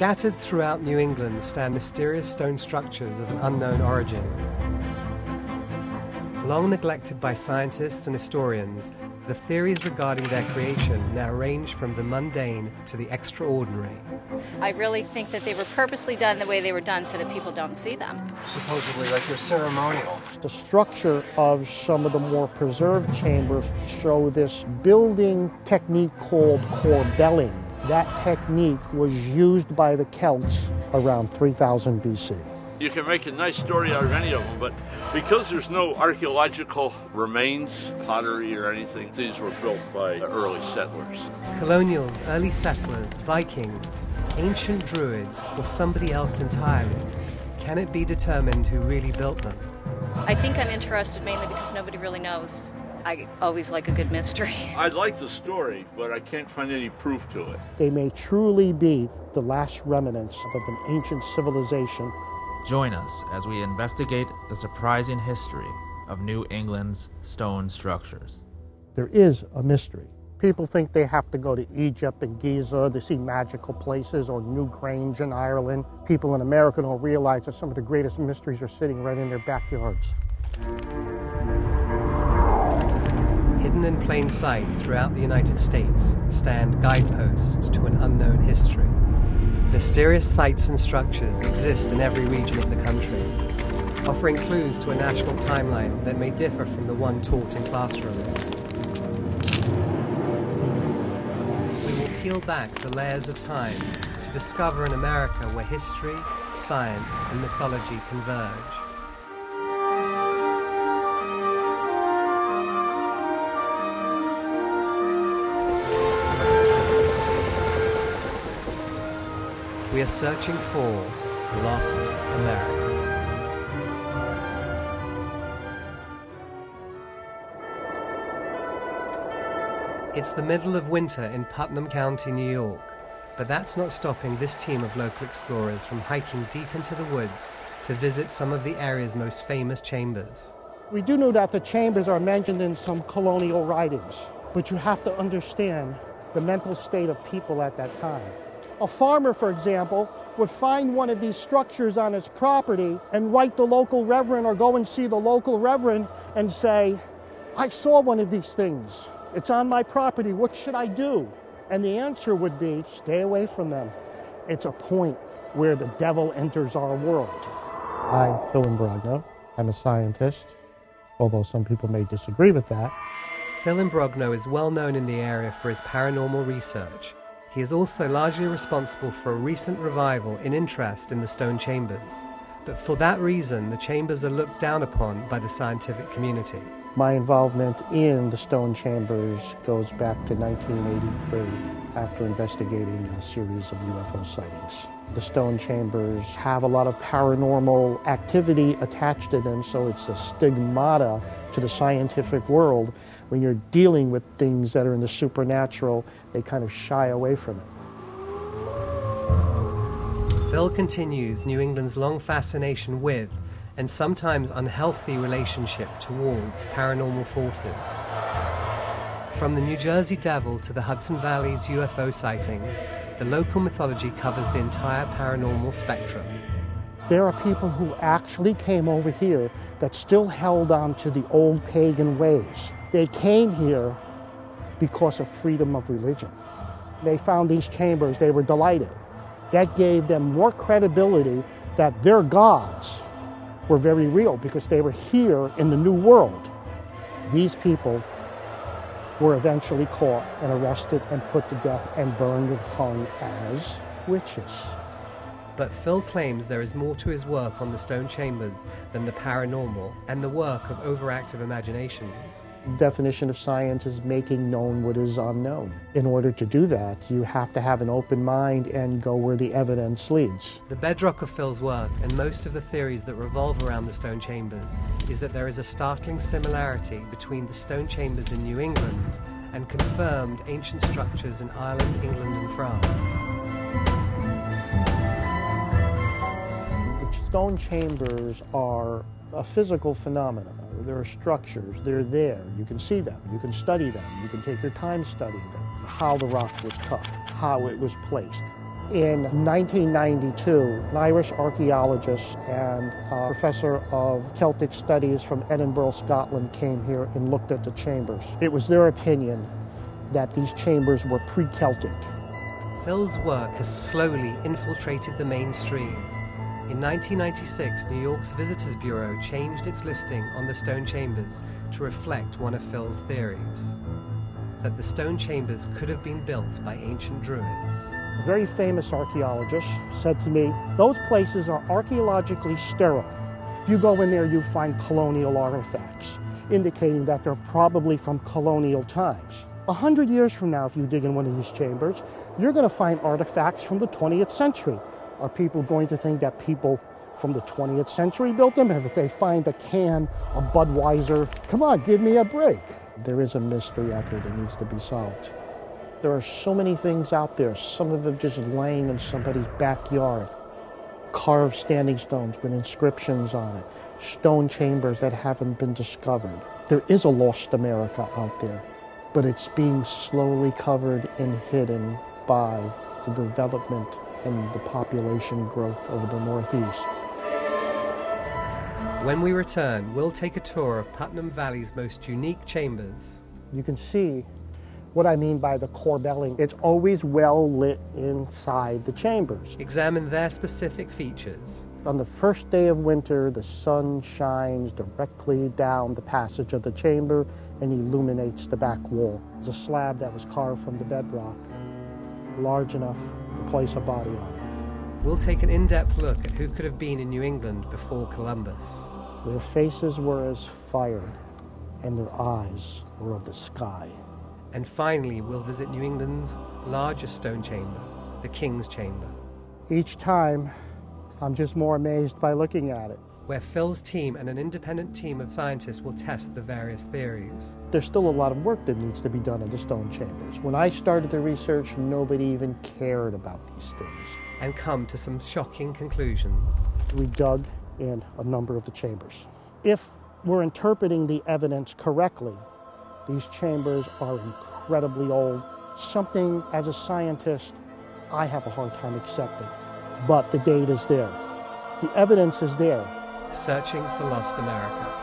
Scattered throughout New England stand mysterious stone structures of an unknown origin. Long neglected by scientists and historians, the theories regarding their creation now range from the mundane to the extraordinary. I really think that they were purposely done the way they were done so that people don't see them. Supposedly like they're ceremonial. The structure of some of the more preserved chambers show this building technique called corbelling. That technique was used by the Celts around 3000 BC. You can make a nice story out of any of them, but because there's no archaeological remains, pottery or anything, these were built by early settlers. Colonials, early settlers, Vikings, ancient druids, or somebody else entirely. Can it be determined who really built them? I think I'm interested mainly because nobody really knows. I always like a good mystery. I like the story, but I can't find any proof to it. They may truly be the last remnants of an ancient civilization. Join us as we investigate the surprising history of New England's stone structures. There is a mystery. People think they have to go to Egypt and Giza to see magical places, or Newgrange in Ireland. People in America don't realize that some of the greatest mysteries are sitting right in their backyards. Hidden in plain sight throughout the United States stand guideposts to an unknown history. Mysterious sites and structures exist in every region of the country, offering clues to a national timeline that may differ from the one taught in classrooms. We will peel back the layers of time to discover an America where history, science, and mythology converge. We are searching for Lost America. It's the middle of winter in Putnam County, New York, but that's not stopping this team of local explorers from hiking deep into the woods to visit some of the area's most famous chambers. We do know that the chambers are mentioned in some colonial writings, but you have to understand the mental state of people at that time. A farmer, for example, would find one of these structures on his property and write the local reverend, or go and see the local reverend and say, I saw one of these things. It's on my property. What should I do? And the answer would be, stay away from them. It's a point where the devil enters our world. I'm Phil Imbrogno. I'm a scientist, although some people may disagree with that. Phil Imbrogno is well known in the area for his paranormal research. He is also largely responsible for a recent revival in interest in the stone chambers. But for that reason, the chambers are looked down upon by the scientific community. My involvement in the stone chambers goes back to 1983, after investigating a series of UFO sightings. The stone chambers have a lot of paranormal activity attached to them, so it's a stigmata to the scientific world. When you're dealing with things that are in the supernatural, they kind of shy away from it. Phil continues New England's long fascination with, and sometimes unhealthy relationship towards, paranormal forces. From the New Jersey Devil to the Hudson Valley's UFO sightings, the local mythology covers the entire paranormal spectrum. There are people who actually came over here that still held on to the old pagan ways. They came here because of freedom of religion. They found these chambers, they were delighted. That gave them more credibility that their gods were very real, because they were here in the New World. These people were eventually caught and arrested and put to death and burned and hung as witches. But Phil claims there is more to his work on the stone chambers than the paranormal and the work of overactive imaginations. The definition of science is making known what is unknown. In order to do that, you have to have an open mind and go where the evidence leads. The bedrock of Phil's work, and most of the theories that revolve around the stone chambers, is that there is a startling similarity between the stone chambers in New England and confirmed ancient structures in Ireland, England, and France. The stone chambers are a physical phenomenon. There are structures, they're there, you can see them, you can study them, you can take your time studying them, how the rock was cut, how it was placed. In 1992, an Irish archaeologist and a professor of Celtic studies from Edinburgh, Scotland, came here and looked at the chambers. It was their opinion that these chambers were pre-Celtic. Phil's work has slowly infiltrated the mainstream. In 1996, New York's Visitors Bureau changed its listing on the stone chambers to reflect one of Phil's theories, that the stone chambers could have been built by ancient Druids. A very famous archaeologist said to me, those places are archaeologically sterile. If you go in there, you find colonial artifacts, indicating that they're probably from colonial times. 100 years from now, if you dig in one of these chambers, you're going to find artifacts from the 20th century. Are people going to think that people from the 20th century built them? And if they find a can of Budweiser, come on, give me a break. There is a mystery out there that needs to be solved. There are so many things out there, some of them just laying in somebody's backyard. Carved standing stones with inscriptions on it, stone chambers that haven't been discovered. There is a lost America out there, but it's being slowly covered and hidden by the development and the population growth of the Northeast. When we return, we'll take a tour of Putnam Valley's most unique chambers. You can see what I mean by the corbelling. It's always well lit inside the chambers. Examine their specific features. On the first day of winter, the sun shines directly down the passage of the chamber and illuminates the back wall. It's a slab that was carved from the bedrock, large enough to place a body on it. We'll take an in-depth look at who could have been in New England before Columbus. Their faces were as fire, and their eyes were of the sky. And finally, we'll visit New England's largest stone chamber, the King's Chamber. Each time, I'm just more amazed by looking at it. Where Phil's team and an independent team of scientists will test the various theories. There's still a lot of work that needs to be done in the stone chambers. When I started the research, nobody even cared about these things. And come to some shocking conclusions. We dug in a number of the chambers. If we're interpreting the evidence correctly, these chambers are incredibly old. Something, as a scientist, I have a hard time accepting. But the data is there. The evidence is there. Searching for Lost America.